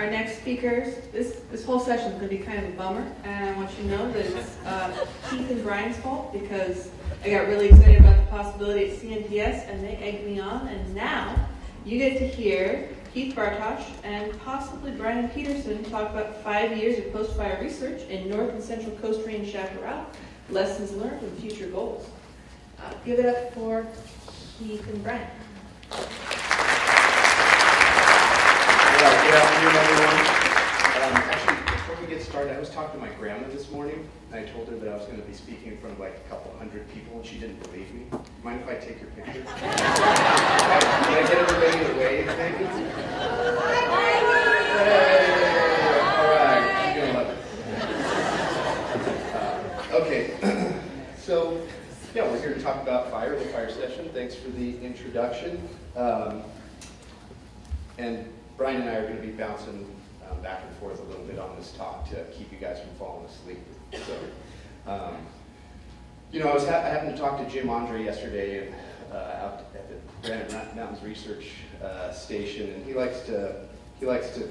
Our next speakers, this whole session is going to be kind of a bummer, and I want you to know that it's Heath and Brian's fault because I got really excited about the possibility at CNPS and they egged me on, and now you get to hear Heath Bartosh and possibly Brian Peterson talk about 5 years of post-fire research in North and Central Coast Range chaparral, lessons learned and future goals. Give it up for Heath and Brian. Good afternoon, everyone. Actually, before we get started, I was talking to my grandma this morning, and I told her that I was going to be speaking in front of like a couple hundred people, and she didn't believe me. Mind if I take your picture? Can I get everybody to wave, maybe? All right, you're going to love it. Okay, so yeah, we're here to talk about fire, the fire session. Thanks for the introduction. And Brian and I are going to be bouncing back and forth a little bit on this talk to keep you guys from falling asleep. So, I happened to talk to Jim Andre yesterday out at the Granite Mountains Research Station, and he likes to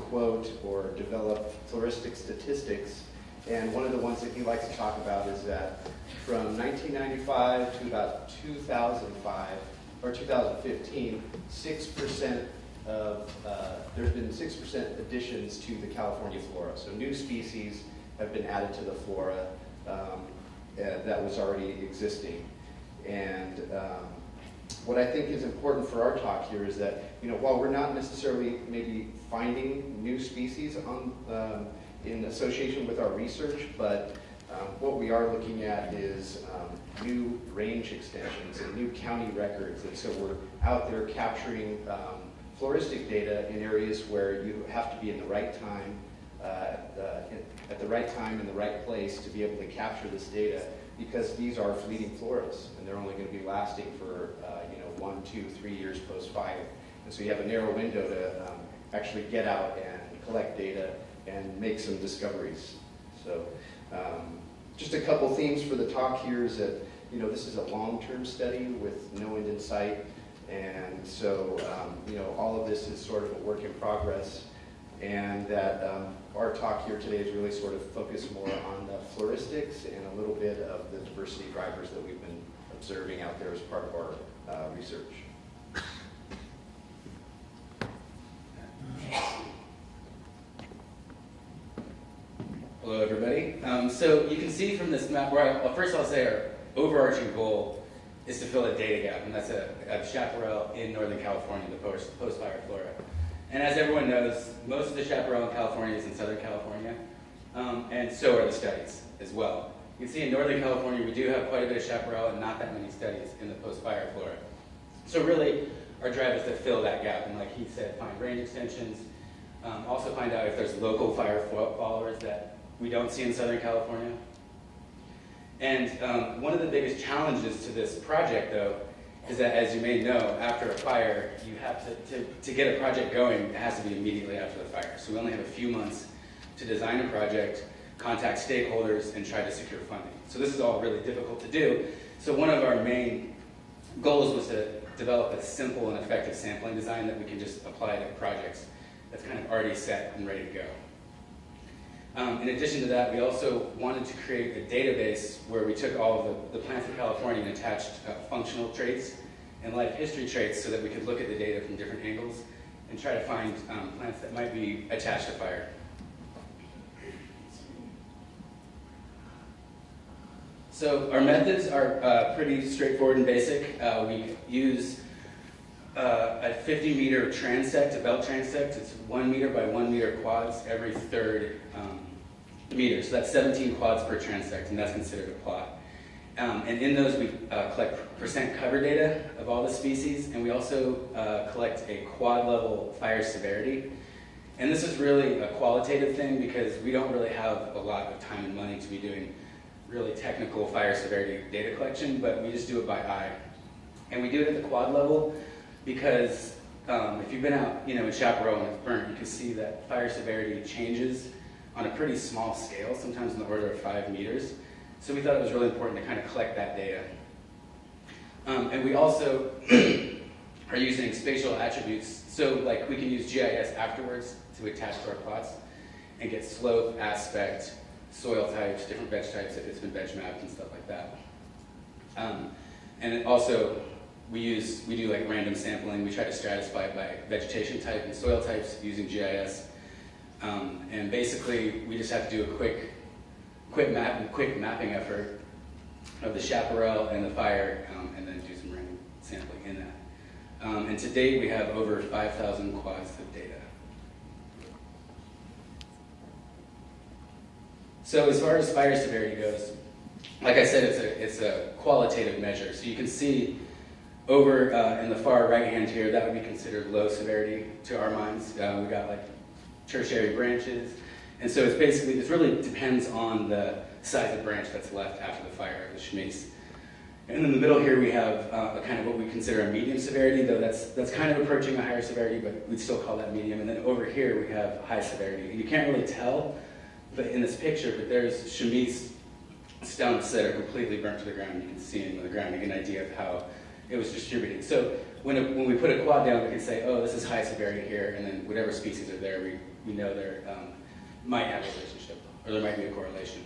quote or develop floristic statistics. And one of the ones that he likes to talk about is that from 1995 to about 2005 or 2015, 6% there's been 6% additions to the California flora. So new species have been added to the flora that was already existing. And what I think is important for our talk here is that, while we're not necessarily maybe finding new species in association with our research, but what we are looking at is new range extensions and new county records. And so we're out there capturing floristic data in areas where you have to be in the right time, at the right time in the right place to be able to capture this data, because these are fleeting floras and they're only going to be lasting for 1, 2, 3 years post-fire. And so you have a narrow window to actually get out and collect data and make some discoveries. So just a couple themes for the talk here is that this is a long-term study with no end in sight. And so, all of this is sort of a work in progress, and that our talk here today is really sort of focused more on the floristics and a little bit of the diversity drivers that we've been observing out there as part of our research. Hello, everybody. So you can see from this map, first I'll say our overarching goal is to fill a data gap, and that's a chaparral in Northern California, the post-fire flora. And as everyone knows, most of the chaparral in California is in Southern California, and so are the studies as well. You can see in Northern California, we do have quite a bit of chaparral and not that many studies in the post-fire flora. So really, our drive is to fill that gap, and like he said, find range extensions, also find out if there's local fire followers that we don't see in Southern California. And one of the biggest challenges to this project, though, is that, as you may know, after a fire, you have to get a project going, it has to be immediately after the fire. So we only have a few months to design a project, contact stakeholders, and try to secure funding. So this is all really difficult to do. So one of our main goals was to develop a simple and effective sampling design that we can just apply to projects that's kind of already set and ready to go. In addition to that, we also wanted to create a database where we took all of the plants in California and attached functional traits and life history traits so that we could look at the data from different angles and try to find plants that might be attached to fire. So our methods are pretty straightforward and basic. We use a 50-meter transect, a belt transect. It's 1 meter by 1 meter quads every third meter. So that's 17 quads per transect, and that's considered a plot. And in those, we collect percent cover data of all the species, and we also collect a quad-level fire severity. And this is really a qualitative thing because we don't really have a lot of time and money to be doing really technical fire severity data collection, but we just do it by eye. And we do it at the quad level because if you've been out in chaparral and it's burnt, you can see that fire severity changes on a pretty small scale, sometimes in the order of 5 meters. So we thought it was really important to kind of collect that data. And we also are using spatial attributes. So like we can use GIS afterwards to attach to our plots and get slope, aspect, soil types, different veg types if it's been veg mapped and stuff like that. And it also, we do like random sampling. We try to stratify it by vegetation type and soil types using GIS. And basically, we just have to do a quick mapping effort of the chaparral and the fire, and then do some random sampling in that. And to date, we have over 5,000 quads of data. So as far as fire severity goes, like I said, it's a qualitative measure. So you can see over in the far right hand here, that would be considered low severity to our minds. We got like tertiary branches. And so it's basically, it really depends on the size of branch that's left after the fire, the chamise. And in the middle here we have a kind of what we consider a medium severity, though that's kind of approaching a higher severity, but we'd still call that medium. And then over here we have high severity. And you can't really tell but in this picture, but there's chamise stumps that are completely burnt to the ground. You can see them on the ground and get an idea of how it was distributed. So when we put a quad down, we can say, oh, this is high severity here, and then whatever species are there, we know there might have a relationship, or there might be a correlation.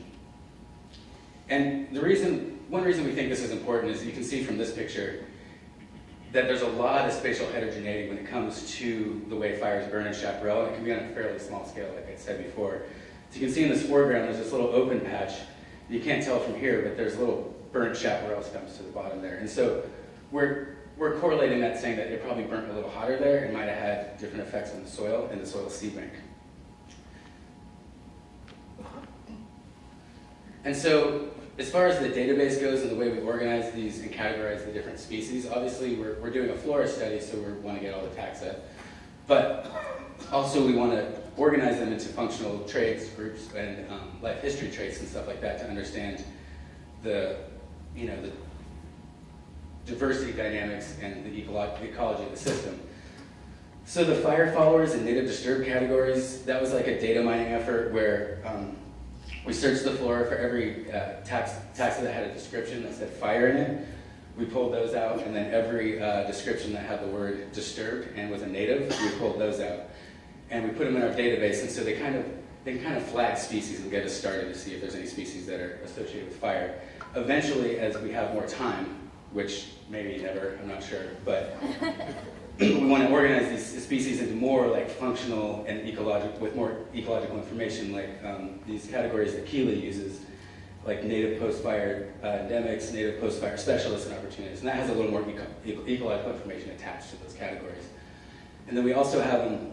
And one reason we think this is important is you can see from this picture that there's a lot of spatial heterogeneity when it comes to the way fires burn in chaparral, and it can be on a fairly small scale, like I said before. So you can see in this foreground, there's this little open patch. You can't tell from here, but there's little burnt chaparral stumps to the bottom there. And so we're correlating that, saying that it probably burnt a little hotter there and might have had different effects on the soil and the soil seed bank. And so as far as the database goes and the way we organize these and categorize the different species, obviously we're doing a flora study, so we want to get all the taxa. But also we want to organize them into functional traits, groups, and life history traits and stuff like that to understand the diversity dynamics and the ecology of the system. So the fire followers and native disturbed categories, that was like a data mining effort where we searched the flora for every taxa that had a description that said fire in it. We pulled those out, and then every description that had the word disturbed and was a native, we pulled those out. And we put them in our database, and so they kind of flag species and get us started to see if there's any species that are associated with fire. Eventually, as we have more time, which maybe never, I'm not sure, but we want to organize these species into more like functional and with more ecological information, like these categories that Keeley uses, like native post-fire endemics, native post-fire specialists and opportunities, and that has a little more ecological information attached to those categories. And then we also have them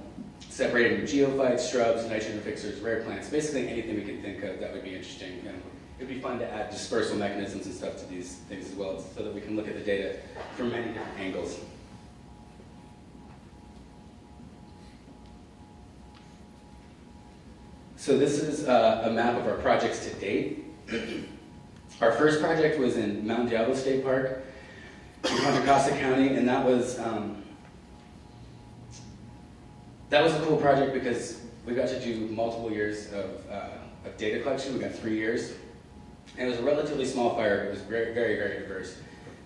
separated into geophytes, shrubs, nitrogen fixers, rare plants, basically anything we can think of that would be interesting. And it'd be fun to add dispersal mechanisms and stuff to these things as well, so that we can look at the data from many different angles. So this is a map of our projects to date. Our first project was in Mount Diablo State Park in Contra Costa County, and that was a cool project because we got to do multiple years of data collection. We got 3 years. And it was a relatively small fire. It was very, very, very diverse.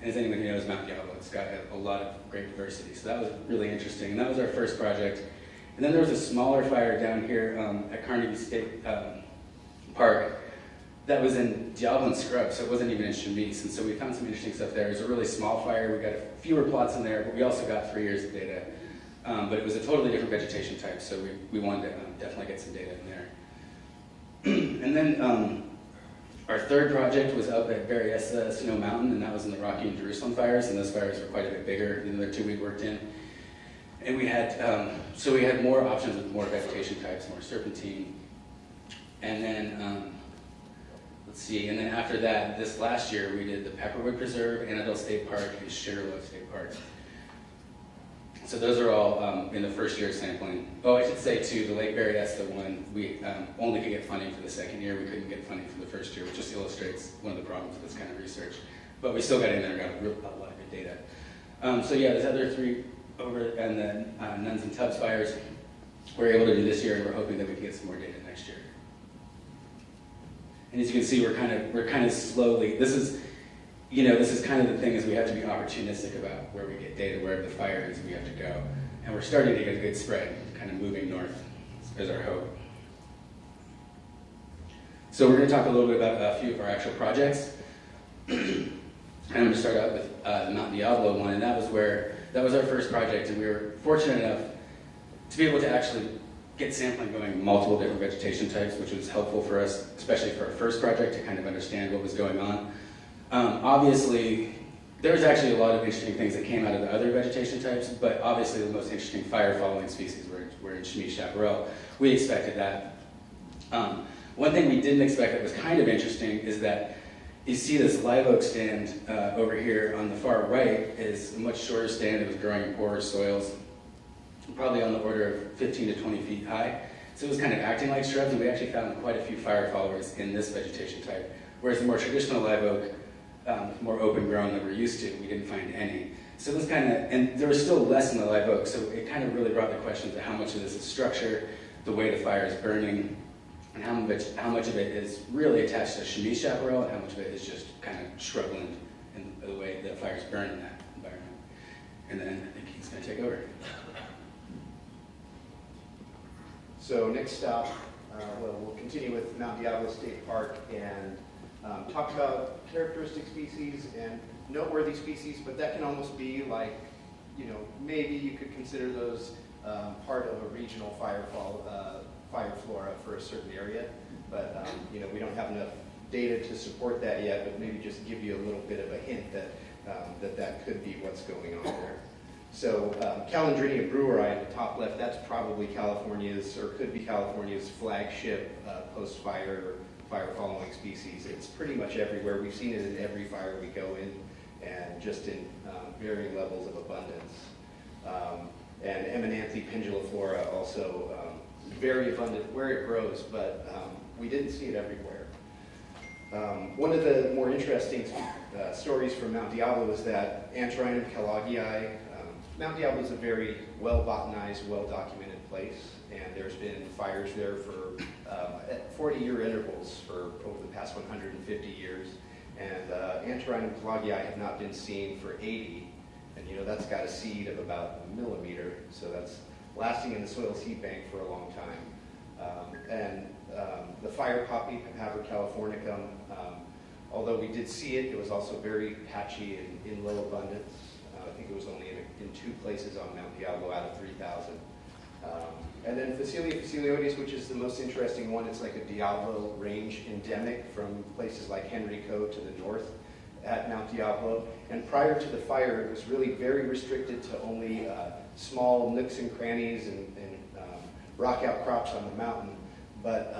And as anyone who knows Mount Diablo, it's got a lot of great diversity. So that was really interesting. And that was our first project. And then there was a smaller fire down here at Carnegie State Park that was in Diablo and scrub, so it wasn't even in chamise. And so we found some interesting stuff there. It was a really small fire. We got fewer plots in there, but we also got 3 years of data. But it was a totally different vegetation type, so we wanted to definitely get some data in there. And then our third project was up at Berryessa, Snow Mountain, and that was in the Rocky and Jerusalem fires, and those fires were quite a bit bigger than the 2 we worked in. And we had, so we had more options with more vegetation types, more serpentine. And then, let's see, and then after that, this last year, we did the Pepperwood Preserve, Annandale State Park, and Sugarloaf State Park. So those are all in the first year of sampling. Oh, I should say too, the Lake Berryessa one, we only could get funding for the second year. We couldn't get funding for the first year, which just illustrates one of the problems with this kind of research. But we still got in there and got a lot of good data. So yeah, there's other 3 over, and then Nuns and Tubbs fires we're able to do this year, and we're hoping that we can get some more data next year. And as you can see, we're kind of slowly. This is this is kind of the thing is we have to be opportunistic about where we get data, wherever the fire is, we have to go. And we're starting to get a good spread, kind of moving north is our hope. So we're going to talk a little bit about a few of our actual projects. And I'm going to start out with the Mount Diablo one, and that was our first project, and we were fortunate enough to be able to actually get sampling going in multiple different vegetation types, which was helpful for us, especially for our first project, to kind of understand what was going on. Obviously, there was actually a lot of interesting things that came out of the other vegetation types, but obviously the most interesting fire-following species were in chaparral. We expected that. One thing we didn't expect that was kind of interesting is that you see this live oak stand over here on the far right is a much shorter stand. It was growing in poorer soils, probably on the order of 15 to 20 feet high. So it was kind of acting like shrubs, and we actually found quite a few fire followers in this vegetation type. Whereas the more traditional live oak, more open grown that we're used to, we didn't find any. So it was kind of, and there was still less in the live oak, so it kind of really brought the question to how much of this is structure, the way the fire is burning, and how much of it is really attached to chaparral, and how much of it is just kind of shrubland in the way the fires burn in that environment. And then I think he's going to take over. So next stop, we'll continue with Mount Diablo State Park and talk about characteristic species and noteworthy species, but that can almost be like, maybe you could consider those part of a regional fire flora for a certain area, but we don't have enough data to support that yet, but maybe just give you a little bit of a hint that that could be what's going on there. So Calandrinia breweri at the top left, that's probably California's, or could be California's flagship post-fire fire-following species. It's pretty much everywhere. We've seen it in every fire we go in, and just in varying levels of abundance. And Eminanthe penduliflora also very abundant where it grows, but we didn't see it everywhere. One of the more interesting stories from Mount Diablo is that Antirrhinum kelloggii. Mount Diablo is a very well-botanized, well-documented place, and there's been fires there for at 40-year intervals for over the past 150 years. And Antirrhinum kelloggii have not been seen for 80, and that's got a seed of about a millimeter, so that's lasting in the soil seed bank for a long time. The fire poppy, Papaver californicum, although we did see it, it was also very patchy and in low abundance. I think it was only in 2 places on Mount Diablo out of 3,000. And then Phacelia phaceolioides, which is the most interesting one. It's like a Diablo range endemic from places like Henrico to the north at Mount Diablo. And prior to the fire, it was really very restricted to only small nooks and crannies and rock outcrops on the mountain. But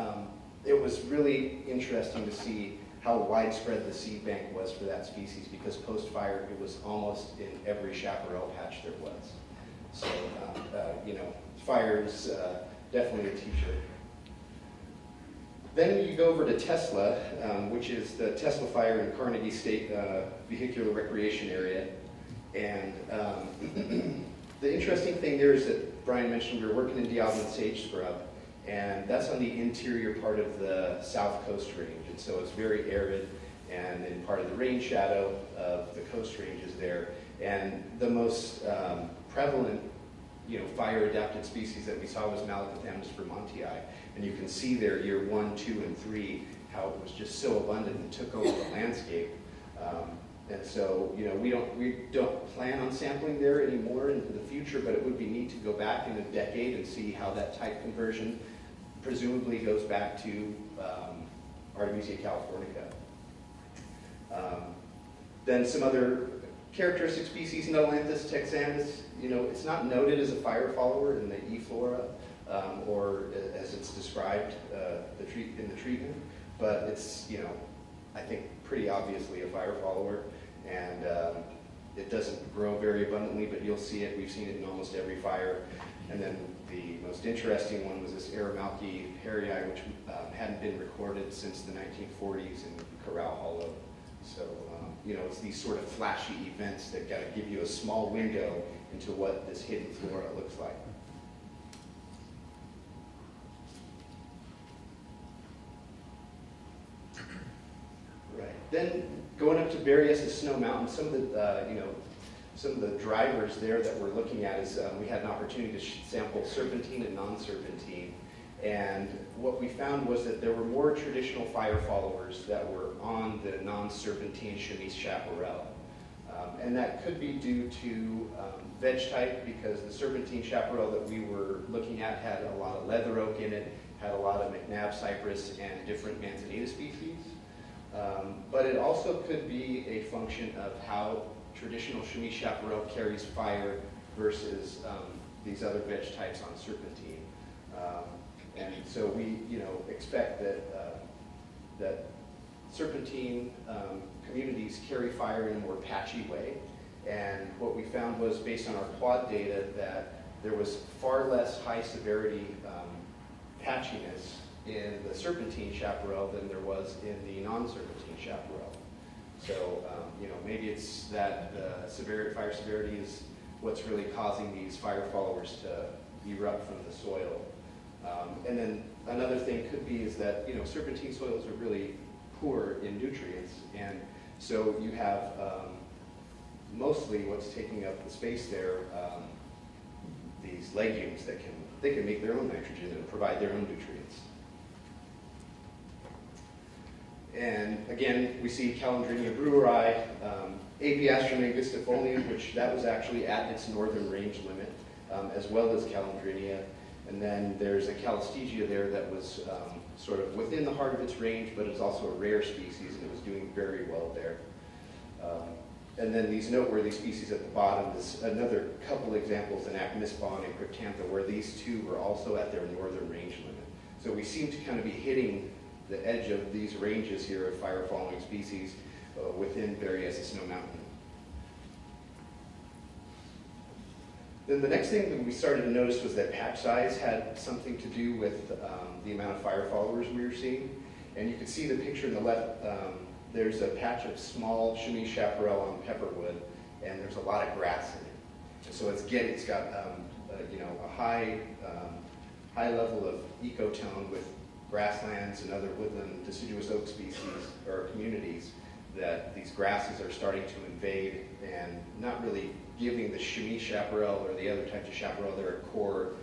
it was really interesting to see how widespread the seed bank was for that species, because post-fire it was almost in every chaparral patch there was. So, fire is definitely a teacher. Then you go over to Tesla, which is the Tesla fire in Carnegie State Vehicular Recreation Area. And the interesting thing there is that Brian mentioned we were working in Diablo and sage scrub, and that's on the interior part of the South Coast Range. And so it's very arid, and in part of the rain shadow of the Coast Range is there. And the most prevalent fire-adapted species that we saw was Malacothamus vermontii. And you can see there year 1, 2, and 3 how it was just so abundant and took over the landscape. And so, we don't plan on sampling there anymore into the future, but it would be neat to go back in a decade and see how that type conversion presumably goes back to Artemisia californica. Then some other characteristic species, Nolanthus texanus, it's not noted as a fire follower in the E-flora or as it's described in the treatment, but it's, I think pretty obviously a fire follower, and it doesn't grow very abundantly, but you'll see it. We've seen it in almost every fire. And then the most interesting one was this Aramalki harryi, which hadn't been recorded since the 1940s in Corral Hollow. So, it's these sort of flashy events that kind of give you a small window into what this hidden flora looks like. Right. Then Going up to Berryessa Snow Mountain, some of the drivers there that we're looking at is we had an opportunity to sample serpentine and non-serpentine. And what we found was that there were more traditional fire followers that were on the non-serpentine chemise chaparral. And that could be due to veg type, because the serpentine chaparral that we were looking at had a lot of leather oak in it, had a lot of McNabb cypress and different manzanita species. But it also could be a function of how traditional chemise chaparral carries fire versus these other veg types on serpentine. And so we, expect that serpentine communities carry fire in a more patchy way. And what we found was, based on our quad data, that there was far less high severity patchiness in the serpentine chaparral than there was in the non-serpentine chaparral. So, maybe it's that fire severity is what's really causing these fire followers to erupt from the soil. And then another thing could be is that, serpentine soils are really poor in nutrients, and so you have mostly what's taking up the space there, these legumes that they can make their own nitrogen and provide their own nutrients. And again, we see Calandrinia breweri, Apiastrum angustifolium, which that was actually at its northern range limit, as well as Calandrinia. And then there's a Calistegia there that was sort of within the heart of its range, but it's also a rare species, and it was doing very well there. And then these noteworthy species at the bottom, is another couple examples in Acmispon and Cryptantha, where these two were also at their northern range limit. So we seem to kind of be hitting the edge of these ranges here of fire-following species within Berryessa Snow Mountain. Then the next thing that we started to notice was that patch size had something to do with the amount of fire followers we were seeing. And you can see the picture on the left, there's a patch of small chemise chaparral on pepperwood, and there's a lot of grass in it. And so it's got a high level of ecotone with grasslands and other woodland deciduous oak species or communities that these grasses are starting to invade and not really giving the chemise chaparral or the other types of chaparral their core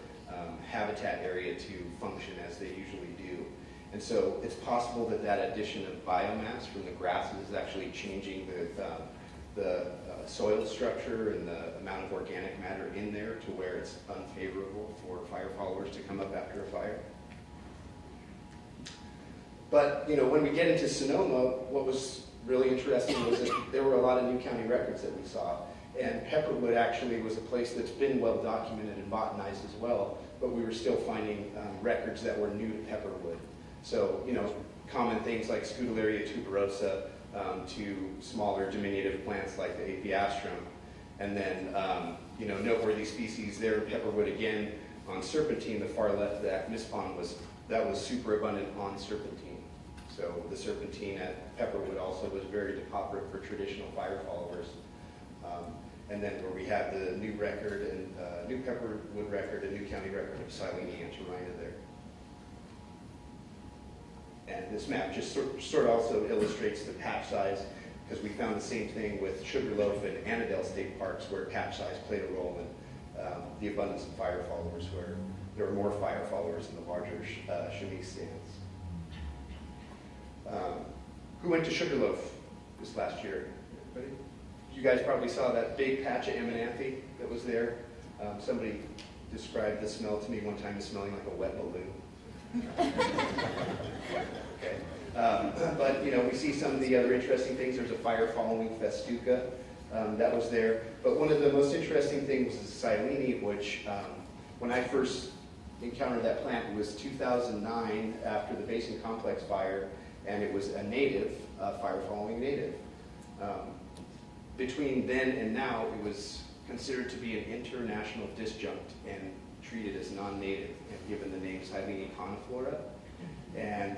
habitat area to function as they usually do. And so it's possible that that addition of biomass from the grasses is actually changing the soil structure and the amount of organic matter in there to where it's unfavorable for fire followers to come up after a fire. But when we get into Sonoma, what was really interesting was that there were a lot of new county records that we saw. And Pepperwood actually was a place that's been well documented and botanized as well, but we were still finding records that were new to Pepperwood. So, common things like Scutellaria tuberosa to smaller diminutive plants like the Apiastrum. And then, noteworthy species there in Pepperwood again on serpentine, the far left, the Acmispon that was super abundant on serpentine. So the serpentine at Pepperwood also was very depauperate for traditional fire followers. And then where we have the new record and new Pepperwood record and new county record of Silene antirrhina there. And this map just sort of also illustrates the patch size, because we found the same thing with Sugarloaf and Annandale State Parks, where patch size played a role in the abundance of fire followers, where there were more fire followers in the larger chemise stands. Who went to Sugarloaf this last year? Everybody? You guys probably saw that big patch of Eminanthe that was there. Somebody described the smell to me one time as smelling like a wet balloon. Okay. But we see some of the other interesting things. There's a fire-following festuca that was there. But one of the most interesting things was the Silene, which when I first encountered that plant, it was 2009 after the Basin Complex fire, and it was a native, fire-following native. Between then and now, it was considered to be an international disjunct and treated as non-native and given the name Silene coniflora. And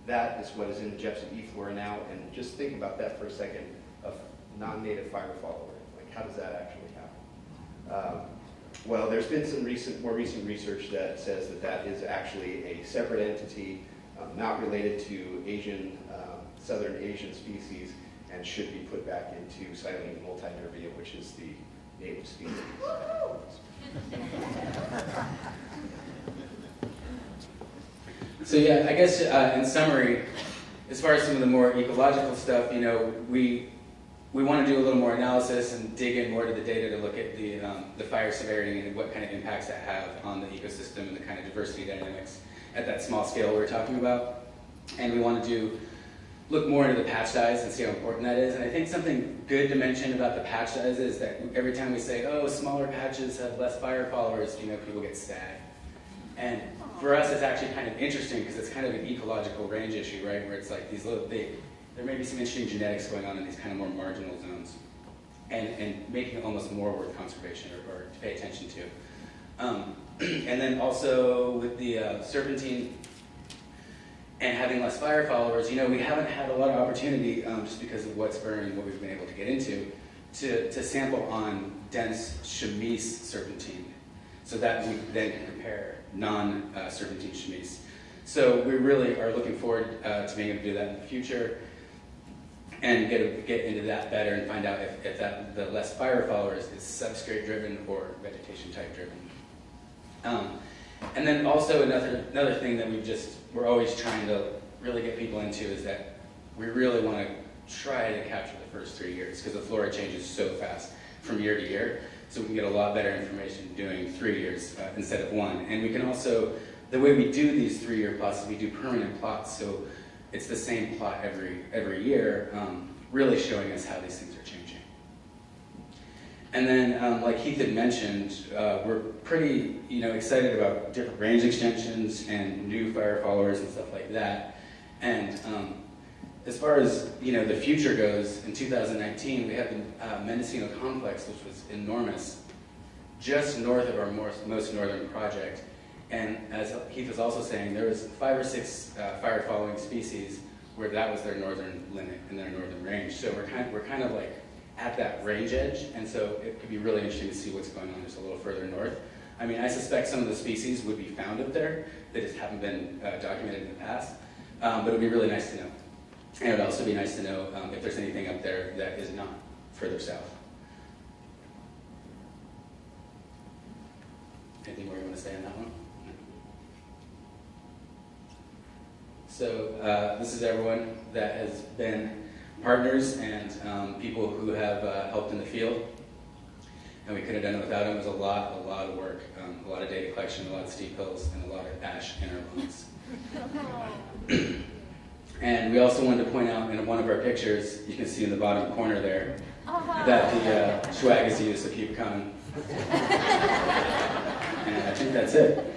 that is what is in the Jepson e-flora now. And just think about that for a second, a non-native fire follower. Like, how does that actually happen? Well, there's been some more recent research that says that is actually a separate entity, not related to Asian southern Asian species and should be put back into Silene multinervia, which is the native species. So yeah, I guess in summary, as far as some of the more ecological stuff, you know, we want to do a little more analysis and dig in more to the data to look at the fire severity and what kind of impacts that have on the ecosystem and the kind of diversity dynamics at that small scale we were talking about. And we want to look more into the patch size and see how important that is. And I think something good to mention about the patch size is that every time we say, oh, smaller patches have less fire followers, you know, people get stag. And for us, it's actually kind of interesting because it's kind of an ecological range issue, right? Where it's like these little, there may be some interesting genetics going on in these kind of more marginal zones, and making it almost more worth conservation or to pay attention to. And then also with the serpentine and having less fire followers, you know, we haven't had a lot of opportunity, just because of what's burning, what we've been able to get into, to sample on dense chamise serpentine, so that we then can compare non-serpentine chamise. So we really are looking forward to being able to do that in the future and get into that better and find out if the less fire followers is substrate driven or vegetation type driven. And then also another thing that we're always trying to really get people into is that we really want to try to capture the first 3 years because the flora changes so fast from year to year. So we can get a lot better information doing 3 years instead of 1. And we can also, the way we do these 3-year plots is we do permanent plots. So it's the same plot every year, really showing us how these things are changing. And then, like Heath had mentioned, we're pretty excited about different range extensions and new fire followers and stuff like that. And as far as the future goes, in 2019 we had the Mendocino complex, which was enormous, just north of our most northern project. And as Heath was also saying, there was 5 or 6 fire-following species where that was their northern limit and their northern range. So we're kind of like at that range edge, and so it could be really interesting to see what's going on just a little further north. I mean, I suspect some of the species would be found up there that just haven't been documented in the past, but it would be really nice to know. And it would also be nice to know if there's anything up there that is not further south. Anything more you want to say on that one? So this is everyone that has been partners and people who have helped in the field. And we couldn't have done it without them. It was a lot of work, a lot of data collection, a lot of steep hills, and a lot of ash in our lungs. And we also wanted to point out in one of our pictures, you can see in the bottom corner there, that the swag is used to keep coming. And I think that's it.